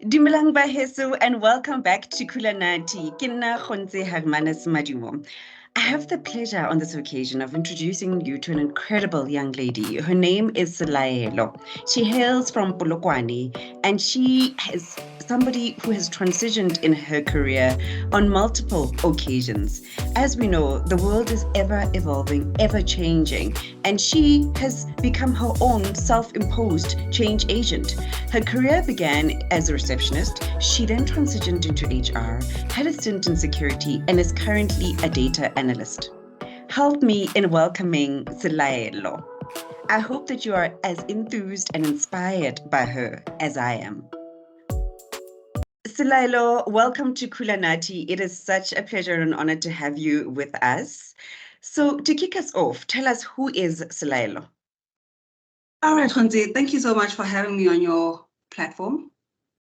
Dumelang baheso and welcome back to Coolanathi. Ke nna Kgontse Hagmanis Madumo. I have the pleasure on this occasion of introducing you to an incredible young lady. Her name is Selaelo. She hails from Polokwane and she is somebody who has transitioned in her career on multiple occasions. As we know, the world is ever evolving, ever changing, and she has become her own self-imposed change agent. Her career began as a receptionist. She then transitioned into HR, had a stint in security, and is currently a data analyst. Help me in welcoming Selaelo. I hope that you are as enthused and inspired by her as I am. Selaelo, welcome to Coolanathi. It is such a pleasure and honor to have you with us. So to kick us off, tell us, who is Selaelo? All right, Kgontse, thank you so much for having me on your platform.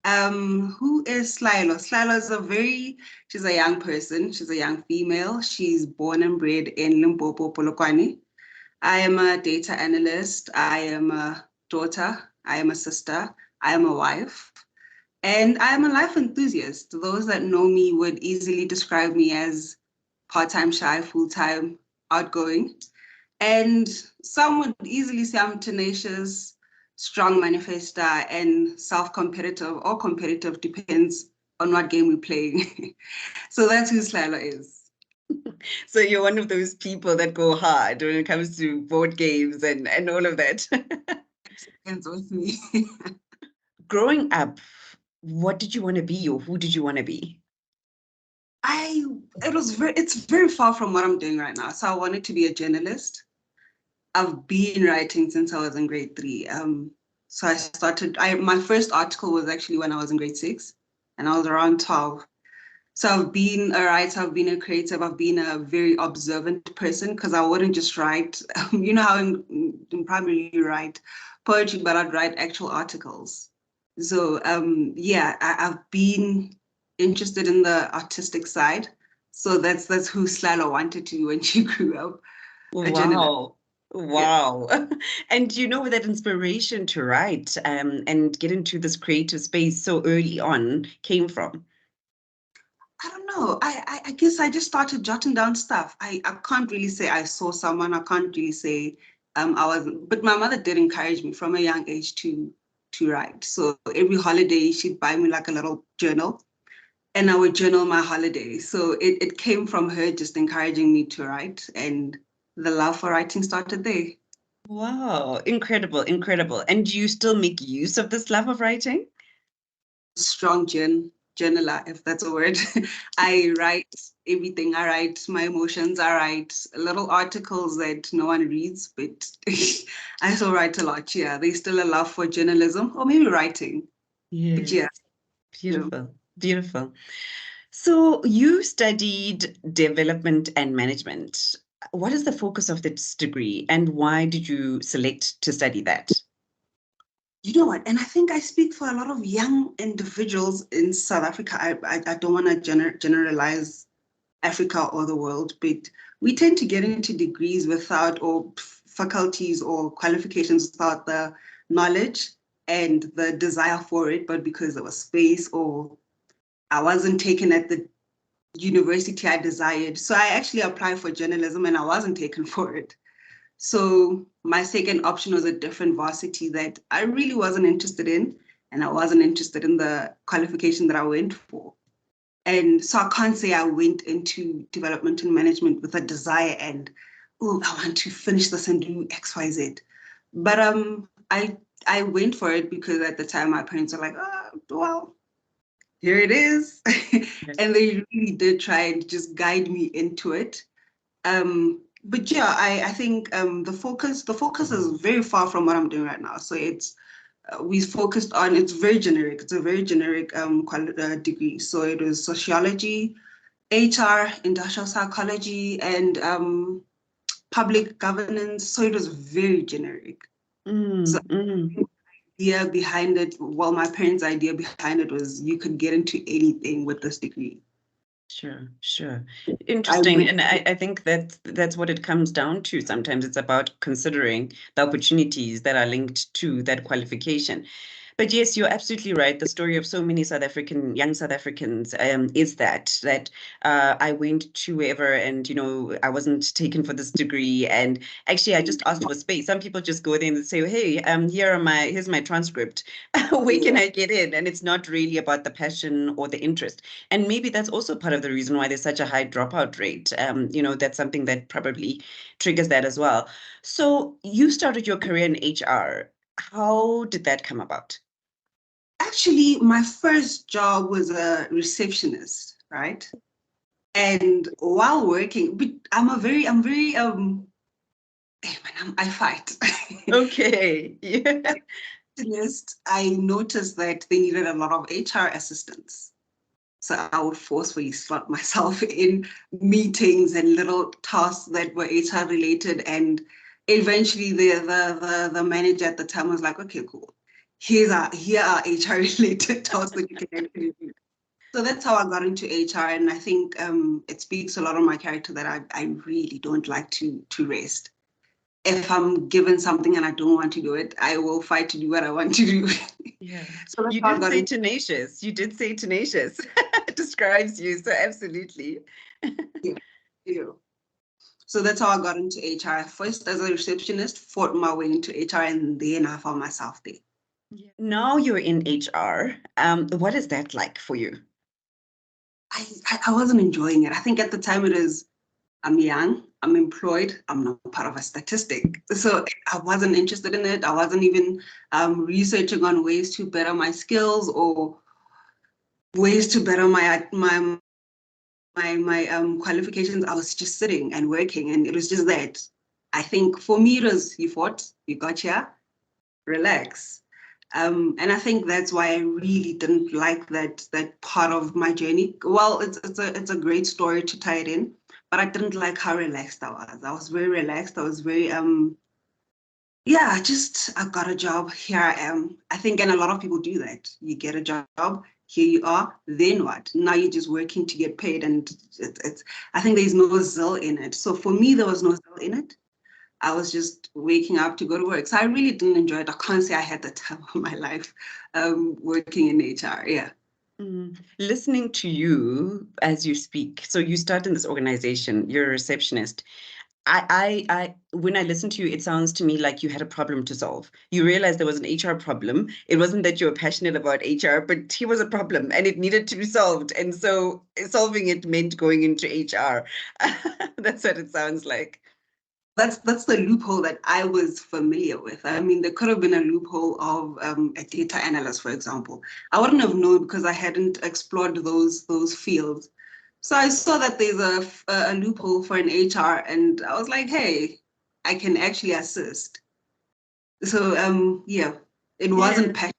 Who is Selaelo? Selaelo is she's a young person. She's a young female. She's born and bred in Limpopo, Polokwane. I am a data analyst. I am a daughter. I am a sister. I am a wife. And I am a life enthusiast. Those that know me would easily describe me as part-time shy, full-time outgoing. And some would easily say I'm tenacious, strong manifester, and self-competitive or competitive, depends on what game we're playing. So that's who Selaelo is. So you're one of those people that go hard when it comes to board games and all of that. Depends with me. Growing up, what did you want to be, or who did you want to be? It's very far from what I'm doing right now. So I wanted to be a journalist. I've been writing since I was in grade 3. So my first article was actually when I was in grade 6, and I was around 12. So I've been a writer, I've been a creative, I've been a very observant person, because I wouldn't just write, you know how in primary you write poetry, but I'd write actual articles. So I've been interested in the artistic side. So that's who Selaelo wanted to be when she grew up. Wow. Wow. Yeah. And you know where that inspiration to write and get into this creative space so early on came from? I don't know. I guess I just started jotting down stuff. I can't really say I saw someone. I can't really say but my mother did encourage me from a young age to write. So every holiday she'd buy me like a little journal, and I would journal my holiday. So it came from her just encouraging me to write, and the love for writing started there. Wow, incredible, incredible. And do you still make use of this love of writing? Strong journaler, if that's a word. I write everything. I write my emotions. I write little articles that no one reads, but I still write a lot. Yeah, there's still a love for journalism, or maybe writing. Yes. But yeah. Beautiful, beautiful. So you studied development and management. What is the focus of this degree, and why did you select to study that? You know what? And I think I speak for a lot of young individuals in South Africa. I don't want to generalize Africa or the world, but we tend to get into degrees without, or faculties or qualifications without the knowledge and the desire for it, but because there was space, or I wasn't taken at the university I desired. So I actually applied for journalism and I wasn't taken for it. So my second option was a different varsity that I really wasn't interested in, and I wasn't interested in the qualification that I went for. And so I can't say I went into development and management with a desire and, oh, I want to finish this and do X, Y, Z. But I went for it because at the time my parents were like, oh, well, here it is. And they really did try and just guide me into it. But yeah, I think the focus is very far from what I'm doing right now. So we focused on, it's very generic. It's a very generic degree. So it was sociology, HR, industrial psychology, and public governance. So it was very generic. So the idea behind it, well, my parents' idea behind it was you could get into anything with this degree. Sure. Interesting. And I think that's what it comes down to. Sometimes it's about considering the opportunities that are linked to that qualification. But yes, you're absolutely right. The story of so many young South Africans is that I went to wherever and, I wasn't taken for this degree. And actually, I just asked for space. Some people just go there and say, hey, here's my transcript. Where can I get in? And it's not really about the passion or the interest. And maybe that's also part of the reason why there's such a high dropout rate. That's something that probably triggers that as well. So you started your career in HR. How did that come about? Actually, my first job was a receptionist, right? And while working, but I'm very, hey man, I fight. Okay. Yeah. I noticed that they needed a lot of HR assistants. So I would forcefully slot myself in meetings and little tasks that were HR related. And eventually the manager at the time was like, okay, cool. Here are HR related tasks that you can actually do. So that's how I got into HR. And I think it speaks a lot on my character that I really don't like to rest. If I'm given something and I don't want to do it, I will fight to do what I want to do. Yeah. So that's You how I did got say into tenacious. You did say tenacious. It describes you. So absolutely. it. So that's how I got into HR. First as a receptionist, fought my way into HR, and then I found myself there. Yeah. Now you're in HR. What is that like for you? I wasn't enjoying it. I think at the time it is, I'm young, I'm employed, I'm not part of a statistic. So I wasn't interested in it. I wasn't even researching on ways to better my skills or ways to better my qualifications. I was just sitting and working, and it was just that. I think for me it was, you fought, you got here, relax. And I think that's why I really didn't like that part of my journey. Well, it's a great story to tie it in, but I didn't like how relaxed I was. I was very relaxed. I was very yeah, just I got a job. Here I am. I think, and a lot of people do that. You get a job, here you are, then what? Now you're just working to get paid, and it's I think there's no zeal in it. So for me, there was no zeal in it. I was just waking up to go to work. So I really didn't enjoy it. I can't say I had the time of my life working in HR. Yeah. Listening to you as you speak. So you start in this organization, you're a receptionist. When I listen to you, it sounds to me like you had a problem to solve. You realized there was an HR problem. It wasn't that you were passionate about HR, but here was a problem and it needed to be solved. And so solving it meant going into HR. That's what it sounds like. That's the loophole that I was familiar with. I mean, there could have been a loophole of a data analyst, for example. I wouldn't have known because I hadn't explored those fields. So I saw that there's a loophole for an HR, and I was like, hey, I can actually assist. So yeah, it wasn't passion.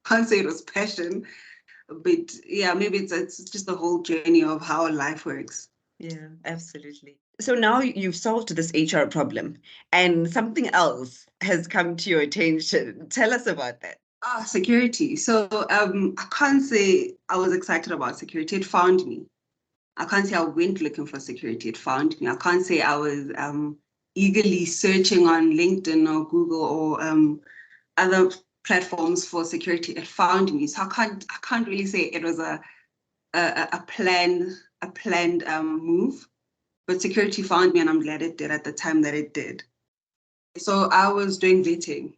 I can't say it was passion, but yeah, maybe it's just the whole journey of how life works. Yeah, absolutely. So now you've solved this HR problem and something else has come to your attention. Tell us about that. Ah, security. So I can't say I was excited about security. It found me. I can't say I went looking for security. It found me. I can't say I was eagerly searching on LinkedIn or Google or other platforms for security. It found me. So I can't really say it was a planned move. But security found me, and I'm glad it did at the time that it did. So I was doing vetting.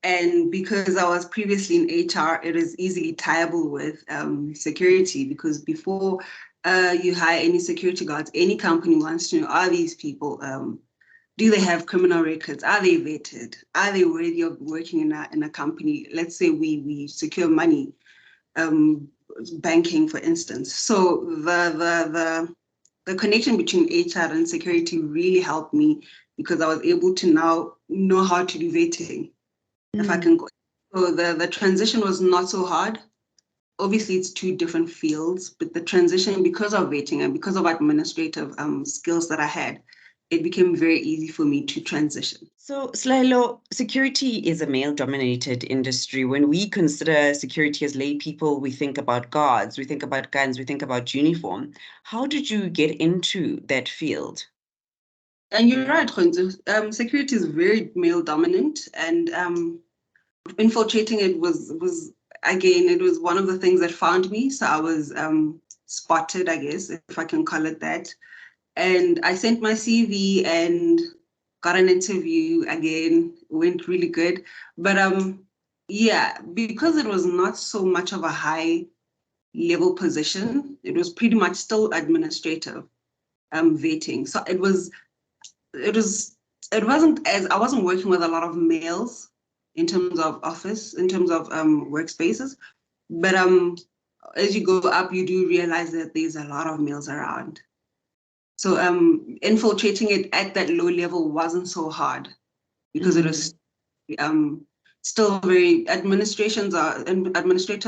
And because I was previously in HR, it is easily tieable with security, because before you hire any security guards, any company wants to know, are these people, do they have criminal records? Are they vetted? Are they worthy of working in a company? Let's say we secure money, um, banking, for instance. So the connection between HR and security really helped me, because I was able to now know how to do vetting, if I can go. So the transition was not so hard. Obviously, it's two different fields, but the transition, because of vetting and because of administrative skills that I had, it became very easy for me to transition. So, Selaelo, security is a male-dominated industry. When we consider security as lay people, we think about guards, we think about guns, we think about uniform. How did you get into that field? And you're right, Khonzo. Security is very male dominant, and infiltrating it was again, it was one of the things that found me. So I was spotted, I guess, if I can call it that. And I sent my CV and got an interview. Again, went really good. But yeah, because it was not so much of a high level position, it was pretty much still administrative vetting. So it was it wasn't as I wasn't working with a lot of males in terms of office, in terms of workspaces. But as you go up, you do realize that there's a lot of males around. So infiltrating it at that low level wasn't so hard because it was still very administrative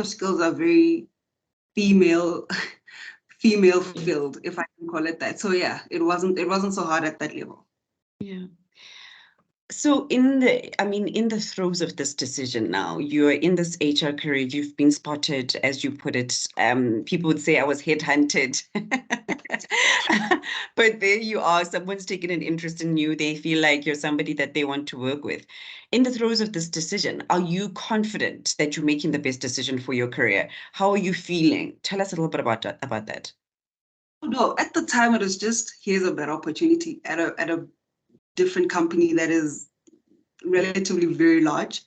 skills are very female female field, if I can call it that. So yeah, it wasn't so hard at that level. Yeah. So in the throes of this decision now, you're in this HR career, you've been spotted, as you put it. People would say I was headhunted. But there you are, someone's taken an interest in you. They feel like you're somebody that they want to work with. In the throes of this decision, are you confident that you're making the best decision for your career? How are you feeling? Tell us a little bit about that. No, at the time it was just, here's a better opportunity at a different company that is relatively very large.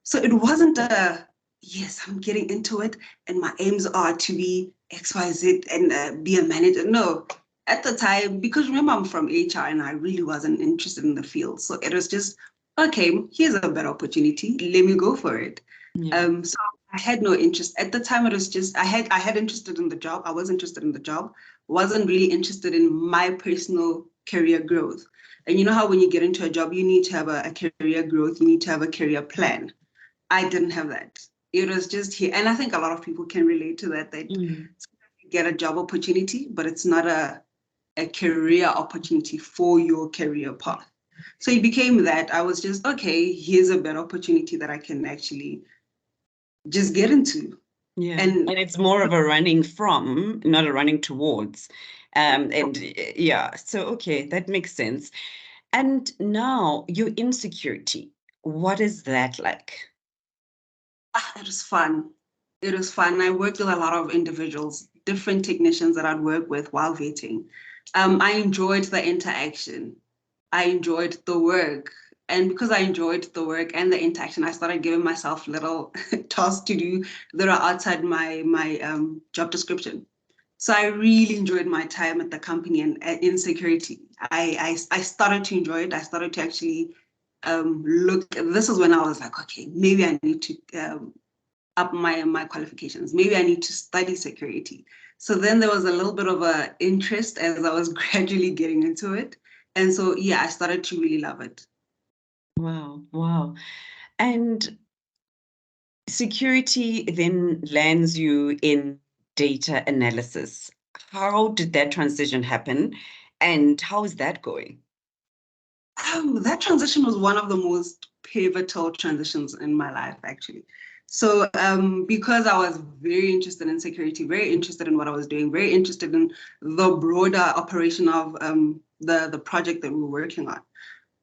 So it wasn't a, yes, I'm getting into it and my aims are to be XYZ and be a manager. No, at the time, because remember I'm from HR and I really wasn't interested in the field. So it was just, okay, here's a better opportunity. Let me go for it. Yeah. So I had no interest. At the time, it was just, I had interested in the job. I was interested in the job. Wasn't really interested in my personal career growth. And you know how when you get into a job, you need to have a career growth, you need to have a career plan. I didn't have that. It was just here. And I think a lot of people can relate to that. That you get a job opportunity, but it's not a career opportunity for your career path. So it became that I was just, okay, here's a better opportunity that I can actually just get into. Yeah. And And it's more of a running from, not a running towards. And yeah, so okay, that makes sense. And now your insecurity, what is that like? it was fun. It was fun. I worked with a lot of individuals, different technicians that I'd work with while vetting. I enjoyed the interaction. I enjoyed the work. And because I enjoyed the work and the interaction, I started giving myself little tasks to do that are outside my job description. So I really enjoyed my time at the company and in security. I started to enjoy it. I started to actually look. This is when I was like, okay, maybe I need to up my qualifications. Maybe I need to study security. So then there was a little bit of a interest as I was gradually getting into it. And so, yeah, I started to really love it. Wow, wow. And security then lands you in data analysis. How did that transition happen? And how is that going? That transition was one of the most pivotal transitions in my life, actually. So, because I was very interested in security, very interested in what I was doing, very interested in the broader operation of the project that we were working on,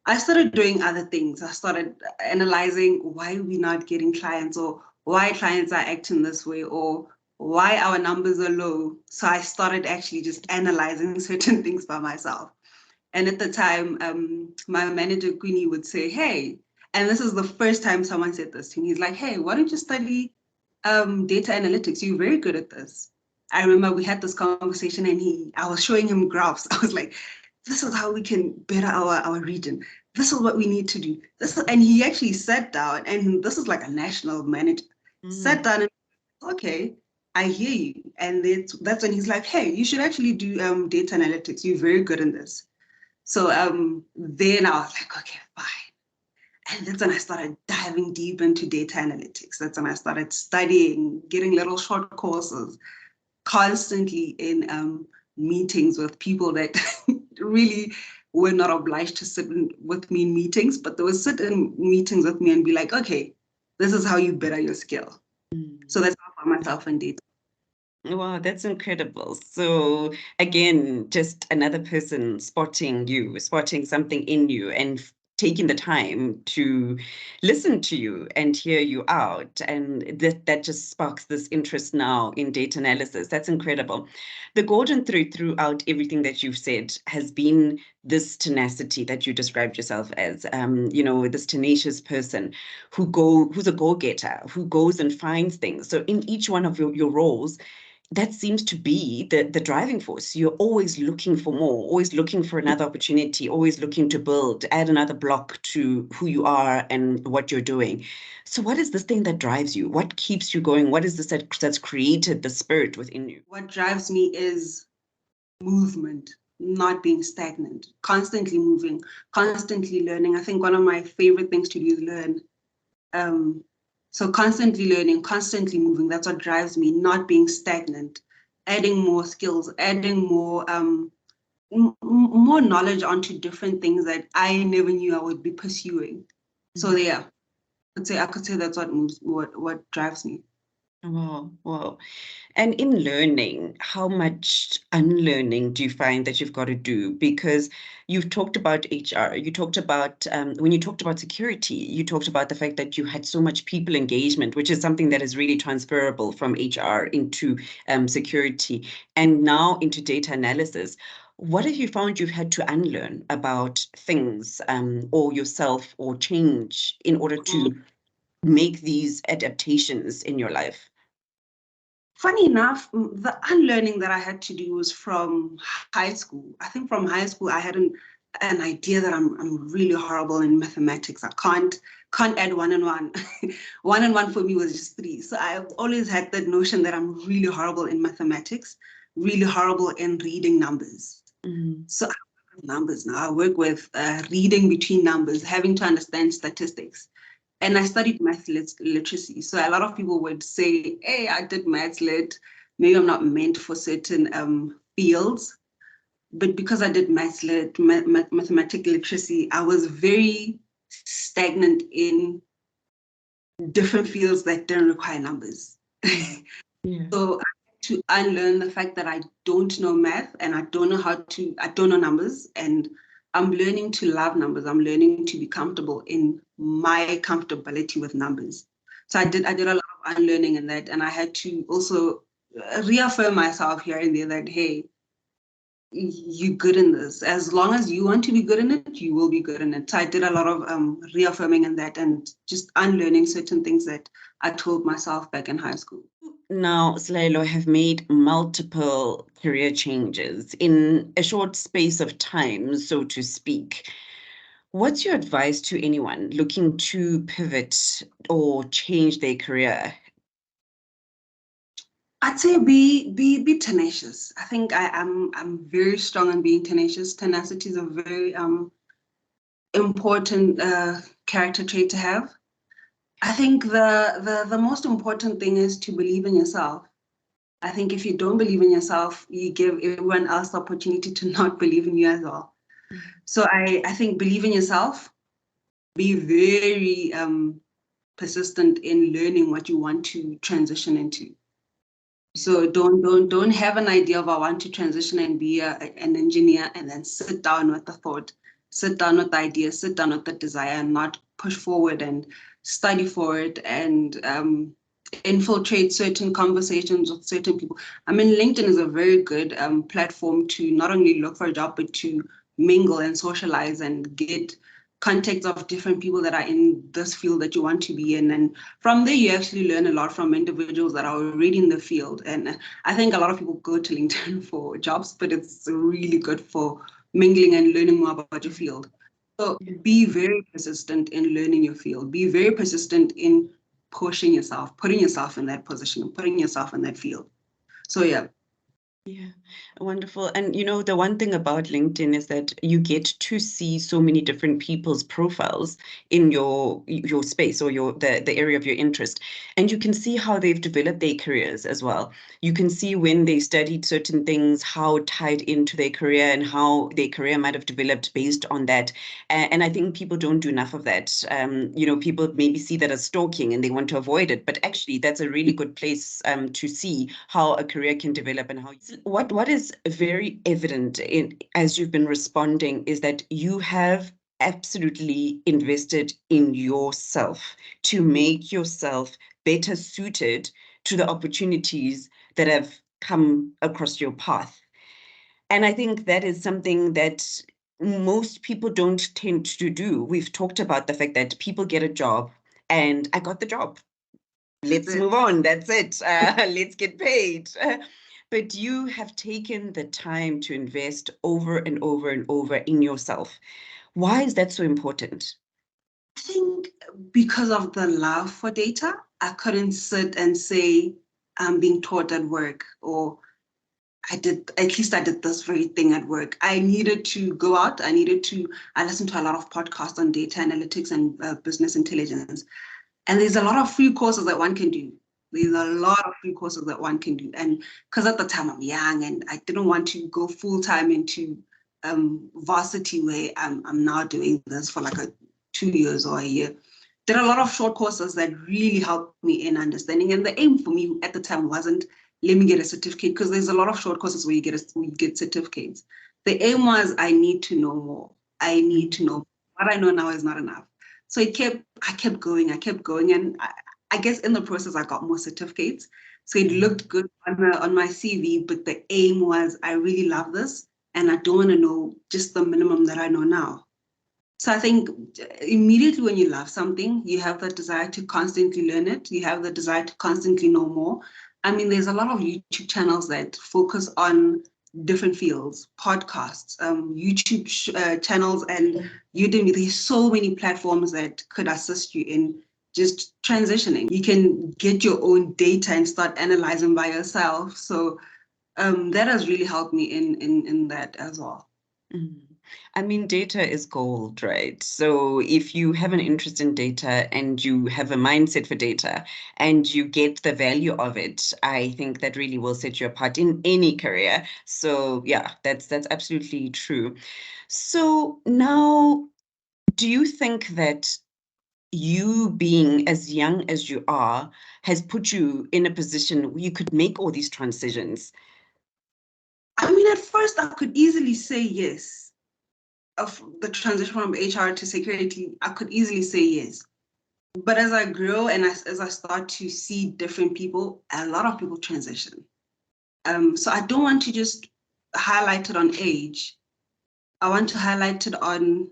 I started doing other things. I started analyzing why we're not getting clients, or why clients are acting this way, or why our numbers are low. So I started actually just analyzing certain things by myself. And at the time, my manager, Queenie, would say, hey, and this is the first time someone said this to me. He's like, hey, why don't you study data analytics? You're very good at this. I remember we had this conversation and I was showing him graphs. I was like, this is how we can better our region. This is what we need to do. And he actually sat down, and this is like a national manager, sat down and, okay, I hear you. And that's when he's like, hey, you should actually do data analytics. You're very good in this. So then I was like, okay, fine. And that's when I started diving deep into data analytics. That's when I started studying, getting little short courses, constantly in meetings with people that really were not obliged to sit with me in meetings, but they would sit in meetings with me and be like, okay, this is how you better your skill. So that's how I found myself in data. Wow, that's incredible. So again, just another person spotting you, spotting something in you and taking the time to listen to you and hear you out. And that just sparks this interest now in data analysis. That's incredible. The golden thread throughout everything that you've said has been this tenacity that you described yourself as, this tenacious person who's a go-getter, who goes and finds things. So in each one of your roles, that seems to be the driving force. You're always looking for more, always looking for another opportunity, always looking to build, add another block to who you are and what you're doing. So what is this thing that drives you? What keeps you going? What is this that's created the spirit within you? What drives me is movement, not being stagnant, constantly moving, constantly learning. I think one of my favorite things to do is learn. So constantly learning, constantly moving, that's what drives me, not being stagnant, adding more skills, adding more more knowledge onto different things that I never knew I would be pursuing. So yeah, I could say that's what drives me. Wow. And in learning, how much unlearning do you find that you've got to do? Because you've talked about HR, you talked about, when you talked about security, you talked about the fact that you had so much people engagement, which is something that is really transferable from HR into security and now into data analysis. What have you found you've had to unlearn about things or yourself or change in order to make these adaptations in your life? Funny enough, the unlearning that I had to do was from high school. I think from high school, I had an idea that I'm really horrible in mathematics. I can't add one and one. One and one for me was just three. So I've always had that notion that I'm really horrible in mathematics, really horrible in reading numbers. So I work with numbers now. I work with reading between numbers, having to understand statistics. And I studied math literacy. So a lot of people would say, hey, I did maths lit. Maybe I'm not meant for certain fields. But because I did maths lit, mathematical literacy, I was very stagnant in different fields that didn't require numbers. So I had to unlearn the fact that I don't know math and I don't know numbers. And I'm learning to love numbers. I'm learning to be comfortable in my comfortability with numbers. So I did a lot of unlearning in that. And I had to also reaffirm myself here and there that, hey, you're good in this. As long as you want to be good in it, you will be good in it. So I did a lot of reaffirming in that and just unlearning certain things that I told myself back in high school. Now, Selaelo, have made multiple career changes in a short space of time, so to speak. What's your advice to anyone looking to pivot or change their career? I'd say be tenacious. I think I'm very strong in being tenacious. Tenacity is a very important character trait to have. I think the most important thing is to believe in yourself. I think if you don't believe in yourself, you give everyone else the opportunity to not believe in you as well. So I think believe in yourself, be very persistent in learning what you want to transition into. So don't have an idea of I want to transition and be an engineer and then sit down with the thought, sit down with the idea, sit down with the desire, and not push forward and study for it and infiltrate certain conversations with certain people. I mean, LinkedIn is a very good platform to not only look for a job, but to mingle and socialize and get context of different people that are in this field that you want to be in. And from there, you actually learn a lot from individuals that are already in the field. And I think a lot of people go to LinkedIn for jobs, but it's really good for mingling and learning more about your field. So be very persistent in learning your field. Be very persistent in pushing yourself, putting yourself in that position, putting yourself in that field. So yeah. Yeah, wonderful. And the one thing about LinkedIn is that you get to see so many different people's profiles in your space or the area of your interest. And you can see how they've developed their careers as well. You can see when they studied certain things, how tied into their career and how their career might have developed based on that. And I think people don't do enough of that. People maybe see that as stalking and they want to avoid it, but actually that's a really good place to see how a career can develop and how. What is very evident as you've been responding is that you have absolutely invested in yourself to make yourself better suited to the opportunities that have come across your path. And I think that is something that most people don't tend to do. We've talked about the fact that people get a job, and I got the job. Let's move on. That's it. Let's get paid. But you have taken the time to invest over and over and over in yourself. Why is that so important? I think because of the love for data, I couldn't sit and say I'm being taught at work, or at least I did this very thing at work. I needed to go out. I listened to a lot of podcasts on data analytics and business intelligence. And there's a lot of free courses that one can do. There's a lot of free courses that one can do. And because at the time I'm young and I didn't want to go full time into varsity where I'm now doing this for like 2 years or a year. There are a lot of short courses that really helped me in understanding. And the aim for me at the time wasn't, let me get a certificate, because there's a lot of short courses where you get certificates. The aim was, I need to know more. I need to know. What I know now is not enough. So I kept going, and I guess in the process I got more certificates. So it looked good on my CV, but the aim was, I really love this, and I don't want to know just the minimum that I know now. So I think immediately when you love something, you have the desire to constantly learn it. You have the desire to constantly know more. I mean, there's a lot of YouTube channels that focus on different fields, podcasts, YouTube channels, and Udemy. There's so many platforms that could assist you in just transitioning. You can get your own data and start analyzing by yourself. So that has really helped me in that as well. I mean, data is gold, right? So if you have an interest in data and you have a mindset for data and you get the value of it, I think that really will set you apart in any career. So yeah, that's absolutely true. So now, do you think that you being as young as you are has put you in a position where you could make all these transitions? I mean, at first I could easily say yes. Of the transition from HR to security, I could easily say yes. But as I grow and as I start to see different people, a lot of people transition. So I don't want to just highlight it on age. I want to highlight it on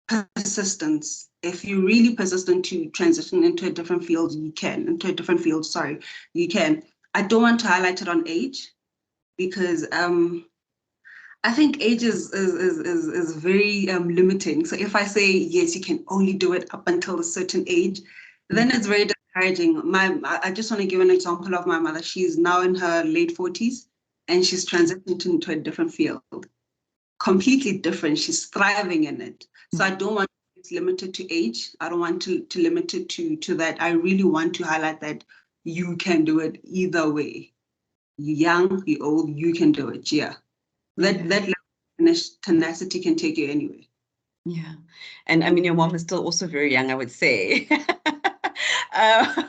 persistence. If you're really persistent to transition into a different field, you can. You can. I don't want to highlight it on age, because I think age is very limiting. So if I say, yes, you can only do it up until a certain age, then it's very discouraging. I just want to give an example of my mother. She's now in her late 40s and she's transitioned into a different field, completely different. She's thriving in it. So I don't want it's limited to age. I don't want to limit it to that. I really want to highlight that you can do it either way. You're young, you're old, you can do it. Yeah. That tenacity can take you anywhere. Yeah. And I mean, your mom is still also very young, I would say. uh,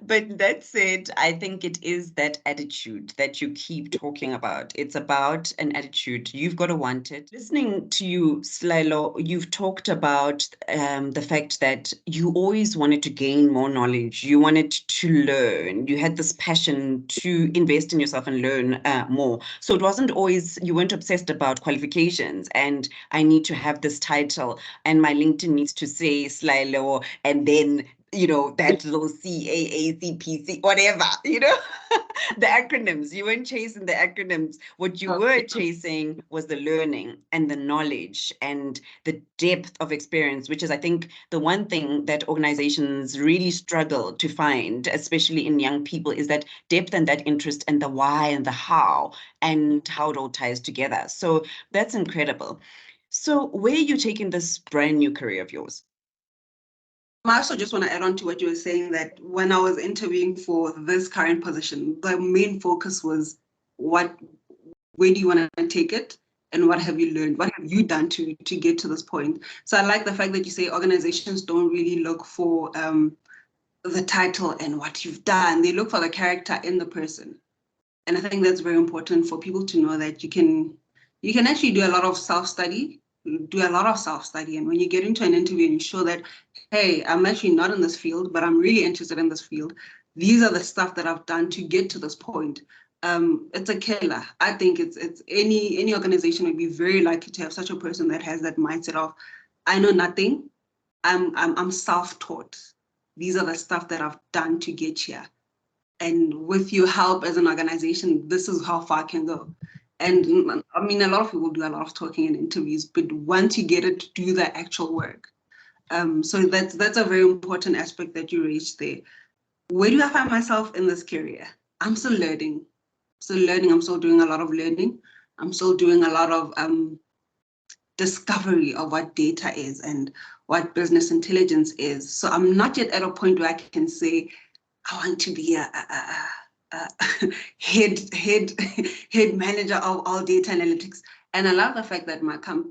but that said, I think it is that attitude that you keep talking about. It's about an attitude. You've got to want it. Listening to you, Selaelo, you've talked about the fact that you always wanted to gain more knowledge. You wanted to learn. You had this passion to invest in yourself and learn more. So it wasn't always, you weren't obsessed about qualifications and I need to have this title and my LinkedIn needs to say Selaelo and then that little CAACPC, whatever, the acronyms. You weren't chasing the acronyms. What you were chasing was the learning and the knowledge and the depth of experience, which is, I think, the one thing that organizations really struggle to find, especially in young people, is that depth and that interest and the why and the how and how it all ties together. So that's incredible. So where are you taking this brand new career of yours? I also just want to add on to what you were saying, that when I was interviewing for this current position, the main focus was where do you want to take it? And what have you learned? What have you done to get to this point? So I like the fact that you say organizations don't really look for the title and what you've done. They look for the character in the person. And I think that's very important for people to know, that you can actually do a lot of self-study do a lot of self-study. And when you get into an interview and you show that, hey, I'm actually not in this field, but I'm really interested in this field. These are the stuff that I've done to get to this point. It's a killer. I think it's any organization would be very lucky to have such a person that has that mindset of, I know nothing. I'm self-taught. These are the stuff that I've done to get here. And with your help as an organization, this is how far I can go. And I mean, a lot of people do a lot of talking in interviews, but once you get it, do the actual work. So that's a very important aspect that you raised there. Where do I find myself in this career? I'm still learning. I'm still doing a lot of learning. I'm still doing a lot of discovery of what data is and what business intelligence is. So I'm not yet at a point where I can say, I want to be a head manager of all data analytics. And I love the fact that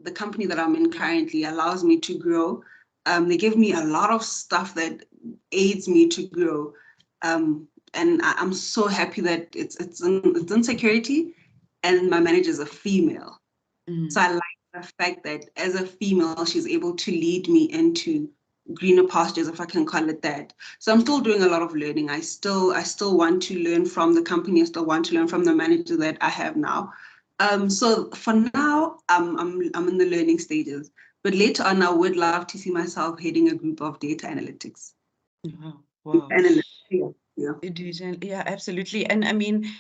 the company that I'm in currently allows me to grow. They give me a lot of stuff that aids me to grow. And I'm so happy that it's in security, and my manager is a female. So I like the fact that as a female, she's able to lead me into greener pastures, if I can call it that. So I'm still doing a lot of learning. I still want to learn from the company. I still want to learn from the manager that I have now. So for now, I'm in the learning stages. But later on, I would love to see myself heading a group of data analytics. Wow. Analytics, Yeah, absolutely. And I mean,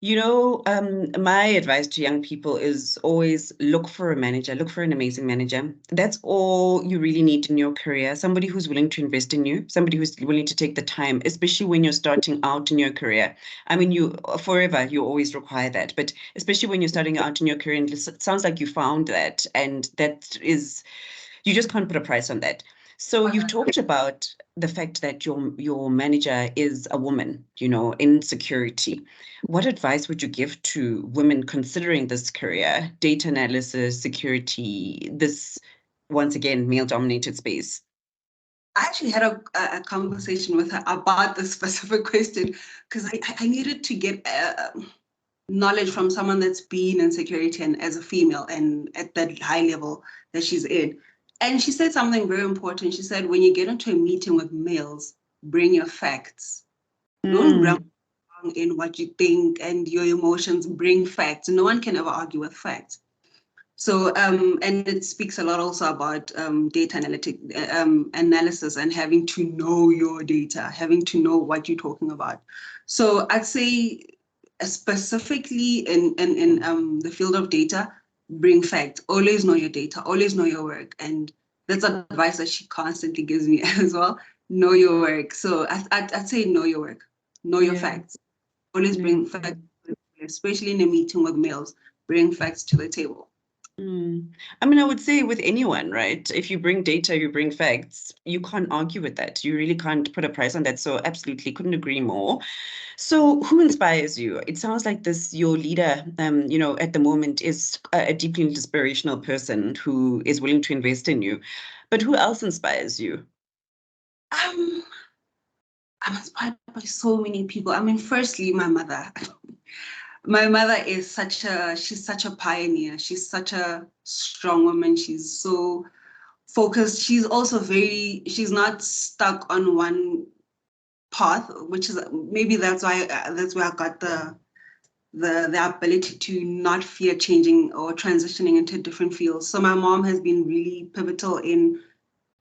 my advice to young people is always look for a manager, look for an amazing manager. That's all you really need in your career. Somebody who's willing to invest in you, somebody who's willing to take the time, especially when you're starting out in your career. I mean, you always require that, but especially when you're starting out in your career, and it sounds like you found that, and you just can't put a price on that. So you've talked about the fact that your manager is a woman, in security. What advice would you give to women considering this career, data analysis, security, this, once again, male-dominated space? I actually had a conversation with her about this specific question because I needed to get knowledge from someone that's been in security and as a female and at that high level that she's in. And she said something very important. She said, when you get into a meeting with males, bring your facts. Don't run in what you think and your emotions, bring facts. No one can ever argue with facts. So, and it speaks a lot also about data analysis and having to know your data, having to know what you're talking about. So I'd say specifically in the field of data, bring facts. Always know your data, always know your work. And that's advice that she constantly gives me as well. Know your work. So I'd say know your work, know your facts. Always bring facts, especially in a meeting with males, bring facts to the table. I mean, I would say with anyone, right? If you bring data, you bring facts, you can't argue with that. You really can't put a price on that. So absolutely couldn't agree more. So who inspires you? It sounds like your leader, at the moment is a deeply inspirational person who is willing to invest in you. But who else inspires you? I'm inspired by so many people. I mean, firstly, my mother. My mother is she's such a pioneer. She's such a strong woman. She's so focused. She's also she's not stuck on one path, which is maybe that's where I got the ability to not fear changing or transitioning into different fields. So my mom has been really pivotal in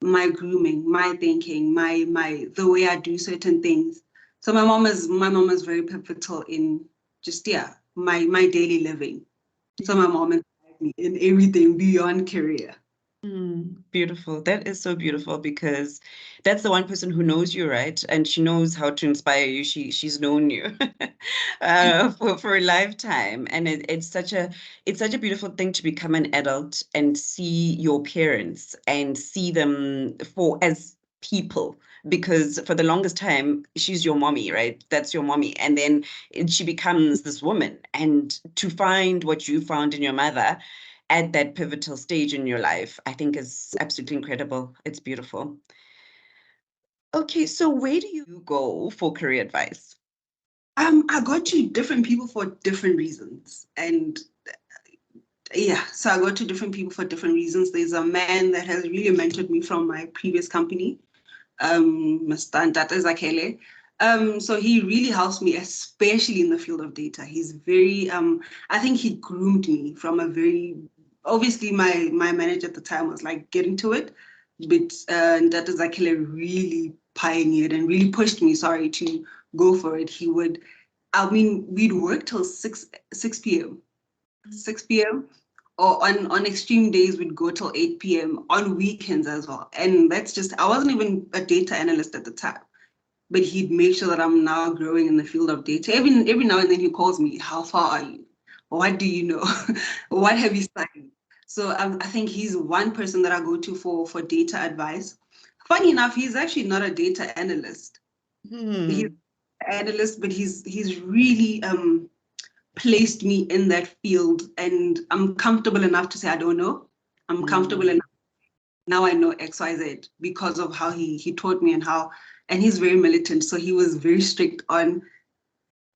my grooming, my thinking, the way I do certain things. So my mom is very pivotal in just my daily living. So my mom inspired me in everything beyond career. Beautiful. That is so beautiful because that's the one person who knows you, right? And she knows how to inspire you. She's known you for a lifetime. And it's such a beautiful thing to become an adult and see your parents and see them as people, because for the longest time she's your mommy, right? That's your mommy. And then she becomes this woman, and to find what you found in your mother at that pivotal stage in your life, I think is absolutely incredible. It's beautiful. Okay, so where do you go for career advice? I go to different people for different reasons. And Yeah, so I go to different people for different reasons. There's a man that has really mentored me from my previous company, Mr. Ndata Zakele. So he really helps me, especially in the field of data. He's very, I think he groomed me from a very, obviously my manager at the time was like getting to it, but Ndata Zakele really pioneered and really pushed me, sorry, to go for it. We'd work till 6 p.m. 6 p.m. or on extreme days we'd go till 8 p.m. on weekends as well. And that's just, I wasn't even a data analyst at the time, but he'd make sure that I'm now growing in the field of data. Every now and then he calls me, how far are you? What do you know? What have you studied? So I think he's one person that I go to for data advice. Funny enough, he's actually not a data analyst. He's Hmm. an analyst, but he's really placed me in that field, and I'm comfortable enough to say I don't know. I'm comfortable enough. Now I know XYZ because of how he taught me and he's very militant. So he was very strict on,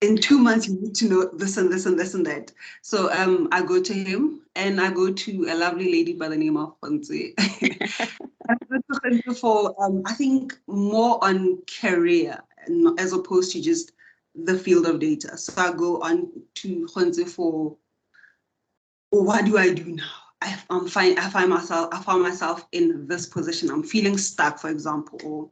in 2 months you need to know this and this and this and that. So I go to him and I go to a lovely lady by the name of Fonse. I go to Fonse for I think more on career as opposed to just the field of data. So I go on to Fonse for, what do I do now? I found myself in this position. I'm feeling stuck, for example, or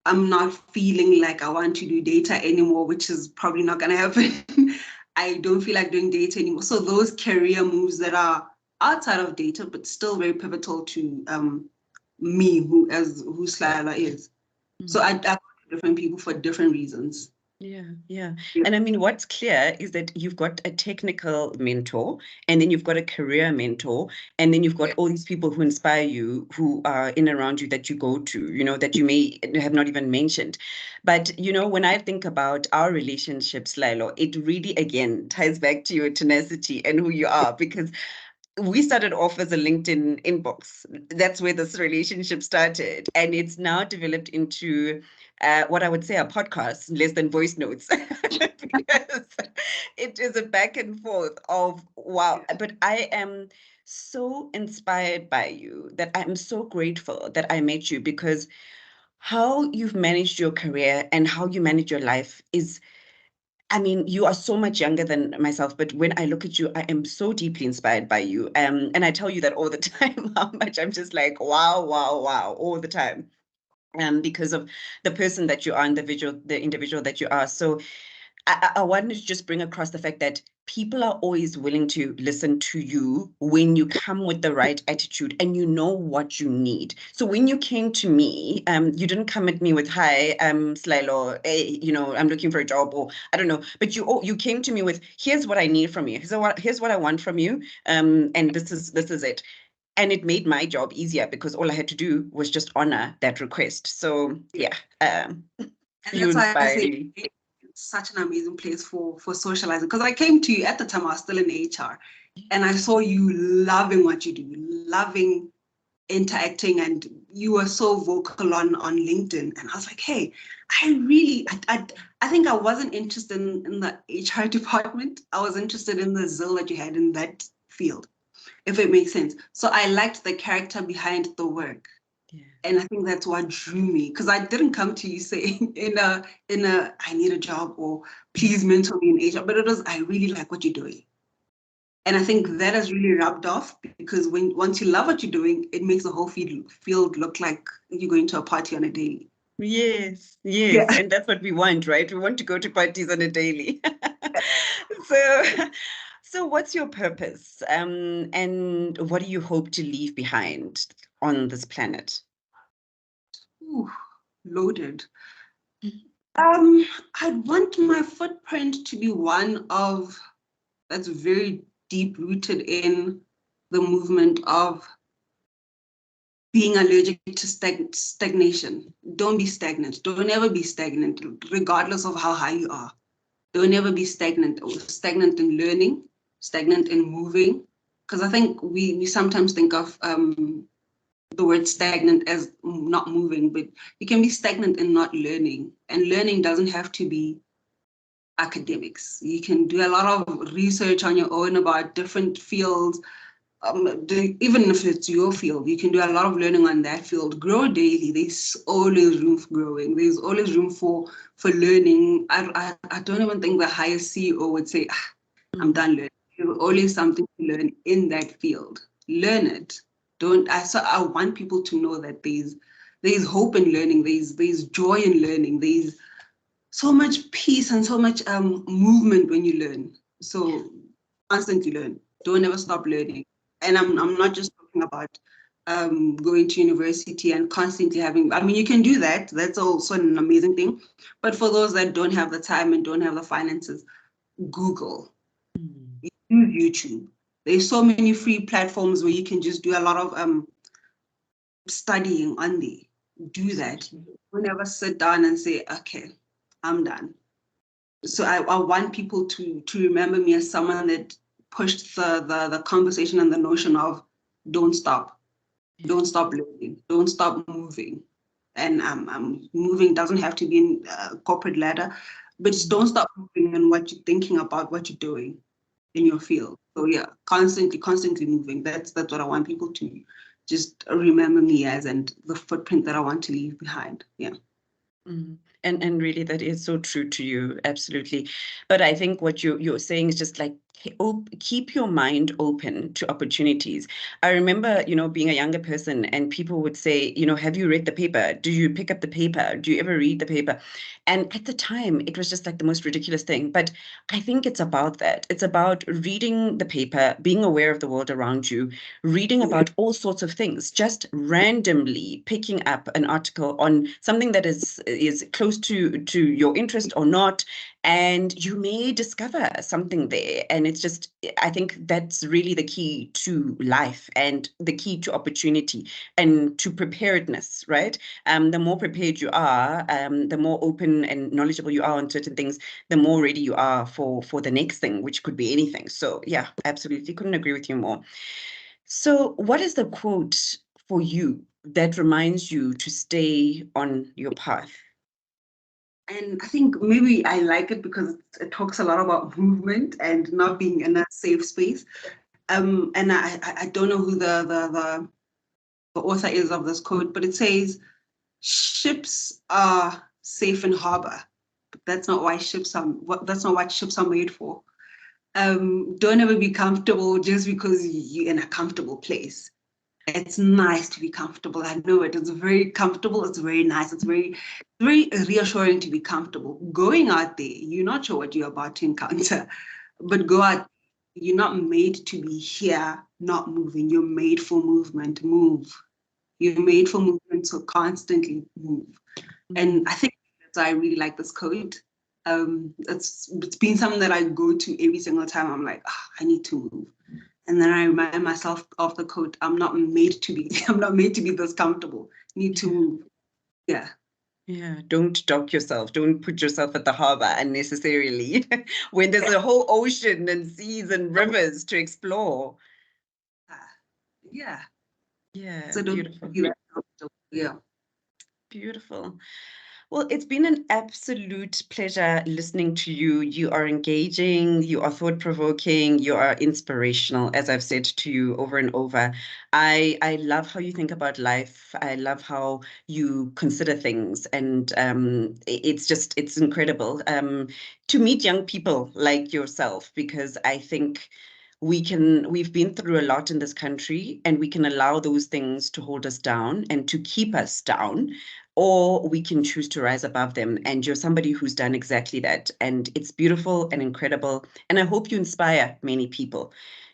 I'm not feeling like I want to do data anymore, which is probably not going to happen. I don't feel like doing data anymore. So those career moves that are outside of data, but still very pivotal to me, who Selaelo is. So I go to different people for different reasons. Yeah. And I mean, what's clear is that you've got a technical mentor, and then you've got a career mentor, and then you've got all these people who inspire you, who are in and around you that you go to, that you may have not even mentioned. But, when I think about our relationships, Lilo, it really, again, ties back to your tenacity and who you are, because we started off as a LinkedIn inbox. That's where this relationship started. And it's now developed into what I would say a podcast, less than voice notes, because it is a back and forth of wow. But I am so inspired by you that I'm so grateful that I met you, because how you've managed your career and how you manage your life is, I mean, you are so much younger than myself, but when I look at you, I am so deeply inspired by you. And I tell you that all the time, how much I'm just like, wow, wow, wow, all the time. Because of the person that you are, and the individual that you are. So I wanted to just bring across the fact that people are always willing to listen to you when you come with the right attitude and you know what you need. So when you came to me, you didn't come at me with, "Hi, Selaelo, hey, I'm looking for a job," or I don't know, but you came to me with, "Here's what I need from you. Here's what I want from you, and this is it." And it made my job easier because all I had to do was just honor that request. So yeah, And you that's why I inspire say me. it's such an amazing place for socializing. Because I came to you at the time, I was still in HR, and I saw you loving what you do, loving interacting, and you were so vocal on LinkedIn. And I was like, hey, I think I wasn't interested in the HR department. I was interested in the zeal that you had in that field, if it makes sense. So I liked the character behind the work. Yeah. And I think that's what drew me, because I didn't come to you saying I need a job or please mentor me in HR, but it was, I really like what you're doing. And I think that has really rubbed off, because once you love what you're doing, it makes the whole field look like you're going to a party on a daily. Yes, Yeah. and that's what we want, right? We want to go to parties on a daily. So, so what's your purpose? And what do you hope to leave behind on this planet? Ooh, loaded. I'd want my footprint to be one of that's very deep rooted in the movement of being allergic to stagnation. Don't be stagnant. Don't ever be stagnant, regardless of how high you are. Don't ever be stagnant, or stagnant in learning, stagnant in moving. Because I think we sometimes think of the word stagnant as not moving, but you can be stagnant in not learning. And learning doesn't have to be academics. You can do a lot of research on your own about different fields, even if it's your field, you can do a lot of learning on that field. Grow daily. There's always room for growing. There's always room for learning. I don't even think the highest CEO would say, I'm done learning. There's always something to learn in that field. Learn it. So I want people to know that there's hope in learning. There's joy in learning. There's so much peace and so much movement when you learn. So constantly learn. Don't ever stop learning. And I'm not just talking about going to university and constantly having, I mean, you can do that. That's also an amazing thing. But for those that don't have the time and don't have the finances, Google, use YouTube. There's so many free platforms where you can just do a lot of studying on there. Do that. Don't ever sit down and say, okay, I'm done. So I want people to remember me as someone that pushed the conversation and the notion of don't stop learning, don't stop moving. And moving doesn't have to be in a corporate ladder, but just don't stop moving and what you're thinking about, what you're doing in your field. So yeah, constantly moving. That's what I want people to just remember me as, and the footprint that I want to leave behind. Yeah. And really, that is so true to you, absolutely. But I think what you're saying is just like keep your mind open to opportunities. I remember, being a younger person, and people would say, have you read the paper? Do you pick up the paper? Do you ever read the paper? And at the time, it was just like the most ridiculous thing. But I think it's about that. It's about reading the paper, being aware of the world around you, reading about all sorts of things, just randomly picking up an article on something that is close to your interest or not, and you may discover something there. And it's just, I think that's really the key to life and the key to opportunity and to preparedness, right? The more prepared you are, the more open and knowledgeable you are on certain things, the more ready you are for the next thing, which could be anything. So yeah, absolutely, couldn't agree with you more. So what is the quote for you that reminds you to stay on your path? And I think maybe I like it because it talks a lot about movement and not being in a safe space. And I don't know who the author is of this quote, but it says, ships are safe in harbor, but that's not why that's not what ships are made for. Don't ever be comfortable just because you're in a comfortable place. It's nice to be comfortable. I know it. It's very comfortable. It's very nice. It's very reassuring to be comfortable. Going out there, you're not sure what you're about to encounter, but go out. You're not made to be here, not moving. You're made for movement. Move. You're made for movement, so constantly move. And I think that's why I really like this quote. It's been something that I go to every single time. I'm like, I need to move. And then I remind myself of the quote, I'm not made to be this comfortable. Need to move. Yeah. Yeah, don't dock yourself. Don't put yourself at the harbor unnecessarily when there's a whole ocean and seas and rivers to explore. Yeah. Yeah, So don't beautiful. be that comfortable. Yeah. Beautiful. Well, it's been an absolute pleasure listening to you. You are engaging, you are thought-provoking, you are inspirational, as I've said to you over and over. I love how you think about life. I love how you consider things, and it's incredible to meet young people like yourself, because I think we've been through a lot in this country, and we can allow those things to hold us down and to keep us down, or we can choose to rise above them. And you're somebody who's done exactly that. And it's beautiful and incredible. And I hope you inspire many people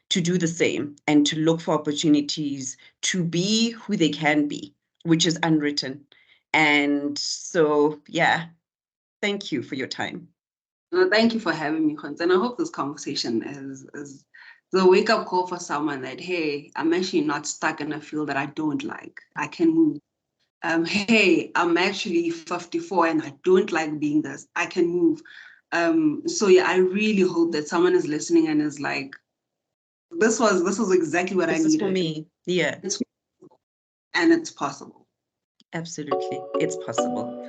to do the same and to look for opportunities to be who they can be, which is unwritten. And so, yeah, thank you for your time. No, thank you for having me, Khonz. And I hope this conversation is the wake-up call for someone that, hey, I'm actually not stuck in a field that I don't like. I can move. Hey, I'm actually 54 and I don't like being this. I can move. So yeah, I really hope that someone is listening and is like, this was exactly what I This is for needed. me. Yeah, And it's possible. absolutely. It's possible.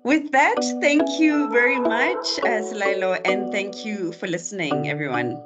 With that, thank you very much, Selaelo, and thank you for listening, everyone.